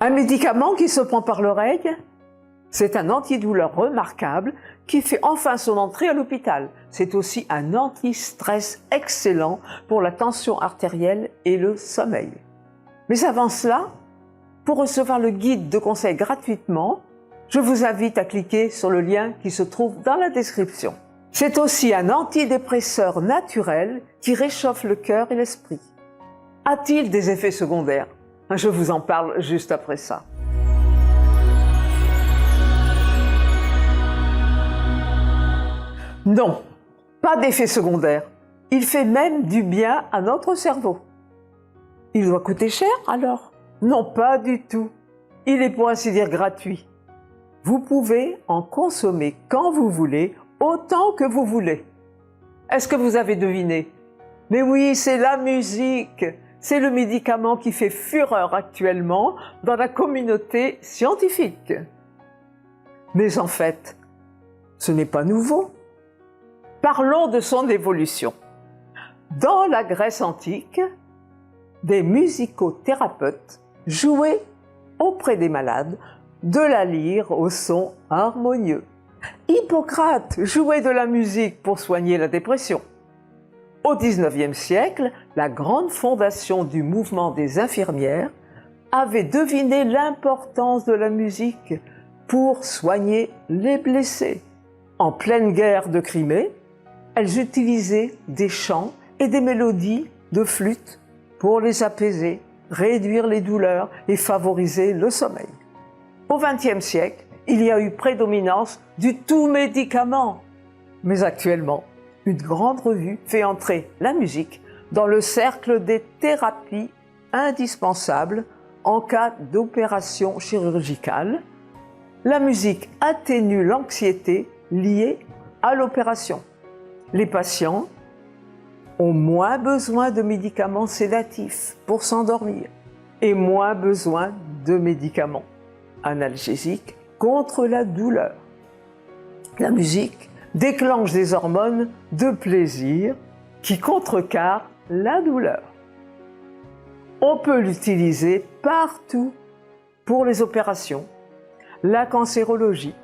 Un médicament qui se prend par l'oreille, c'est un antidouleur remarquable qui fait enfin son entrée à l'hôpital. C'est aussi un anti-stress excellent pour la tension artérielle et le sommeil. Mais avant cela, pour recevoir le guide de conseil gratuitement, je vous invite à cliquer sur le lien qui se trouve dans la description. C'est aussi un antidépresseur naturel qui réchauffe le cœur et l'esprit. A-t-il des effets secondaires? Je vous en parle juste après ça. Non, pas d'effet secondaire. Il fait même du bien à notre cerveau. Il doit coûter cher alors? Non, pas du tout. Il est pour ainsi dire gratuit. Vous pouvez en consommer quand vous voulez, autant que vous voulez. Est-ce que vous avez deviné? Mais oui, c'est la musique. C'est le médicament qui fait fureur actuellement dans la communauté scientifique. Mais en fait, ce n'est pas nouveau. Parlons de son évolution. Dans la Grèce antique, des musicothérapeutes jouaient auprès des malades de la lyre au son harmonieux. Hippocrate jouait de la musique pour soigner la dépression. Au XIXe siècle, la grande fondation du mouvement des infirmières avait deviné l'importance de la musique pour soigner les blessés. En pleine guerre de Crimée, elles utilisaient des chants et des mélodies de flûte pour les apaiser, réduire les douleurs et favoriser le sommeil. Au XXe siècle, il y a eu prédominance du tout médicament. Mais actuellement, une grande revue fait entrer la musique dans le cercle des thérapies indispensables en cas d'opération chirurgicale. La musique atténue l'anxiété liée à l'opération. Les patients ont moins besoin de médicaments sédatifs pour s'endormir et moins besoin de médicaments analgésiques contre la douleur. La musique déclenche des hormones de plaisir qui contrecarrent la douleur. On peut l'utiliser partout pour les opérations, la cancérologie,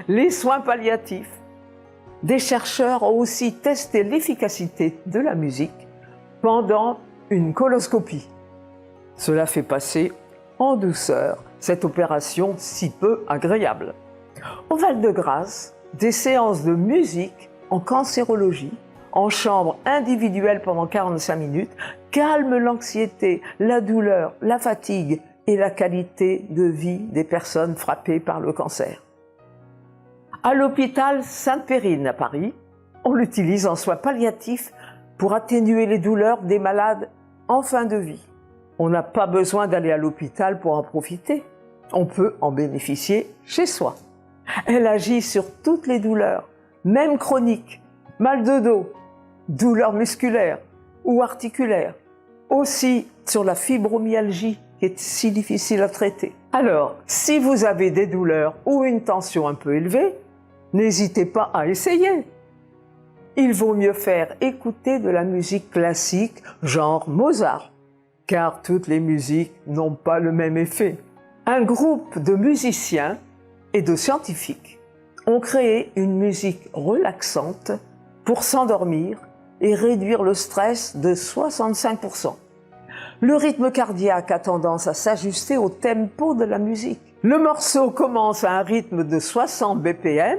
les soins palliatifs. Des chercheurs ont aussi testé l'efficacité de la musique pendant une coloscopie. Cela fait passer en douceur cette opération si peu agréable. Au Val-de-Grâce, des séances de musique en cancérologie, en chambre individuelle pendant 45 minutes, calment l'anxiété, la douleur, la fatigue et la qualité de vie des personnes frappées par le cancer. À l'hôpital Sainte-Périne à Paris, on l'utilise en soins palliatifs pour atténuer les douleurs des malades en fin de vie. On n'a pas besoin d'aller à l'hôpital pour en profiter. On peut en bénéficier chez soi. Elle agit sur toutes les douleurs, même chroniques, mal de dos, douleurs musculaires ou articulaires, aussi sur la fibromyalgie qui est si difficile à traiter. Alors, si vous avez des douleurs ou une tension un peu élevée, n'hésitez pas à essayer. Il vaut mieux faire écouter de la musique classique, genre Mozart, car toutes les musiques n'ont pas le même effet. Un groupe de musiciens et de scientifiques ont créé une musique relaxante pour s'endormir et réduire le stress de 65%. Le rythme cardiaque a tendance à s'ajuster au tempo de la musique. Le morceau commence à un rythme de 60 BPM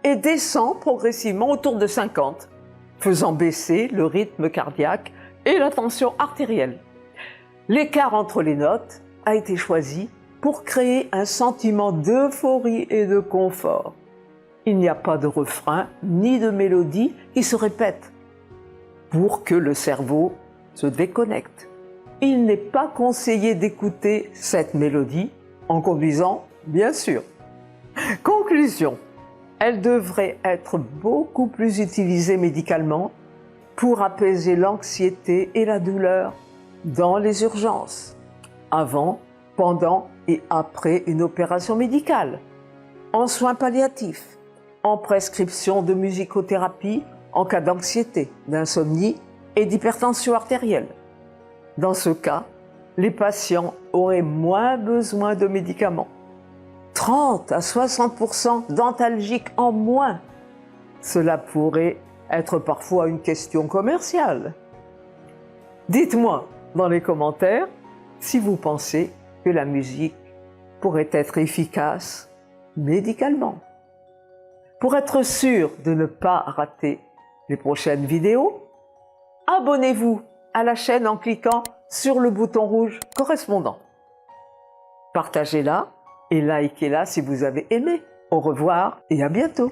et descend progressivement autour de 50, faisant baisser le rythme cardiaque et la tension artérielle. L'écart entre les notes a été choisi pour créer un sentiment d'euphorie et de confort. Il n'y a pas de refrain ni de mélodie qui se répètent pour que le cerveau se déconnecte. Il n'est pas conseillé d'écouter cette mélodie en conduisant, bien sûr. Conclusion, elle devrait être beaucoup plus utilisée médicalement pour apaiser l'anxiété et la douleur dans les urgences, avant, pendant et après une opération médicale, en soins palliatifs, en prescription de musicothérapie en cas d'anxiété, d'insomnie et d'hypertension artérielle. Dans ce cas, les patients auraient moins besoin de médicaments. 30 à 60% d'antalgiques en moins. Cela pourrait être parfois une question commerciale. Dites-moi dans les commentaires si vous pensez que la musique pourrait être efficace médicalement. Pour être sûr de ne pas rater les prochaines vidéos, abonnez-vous à la chaîne en cliquant sur le bouton rouge correspondant. Partagez-la et likez-la si vous avez aimé. Au revoir et à bientôt.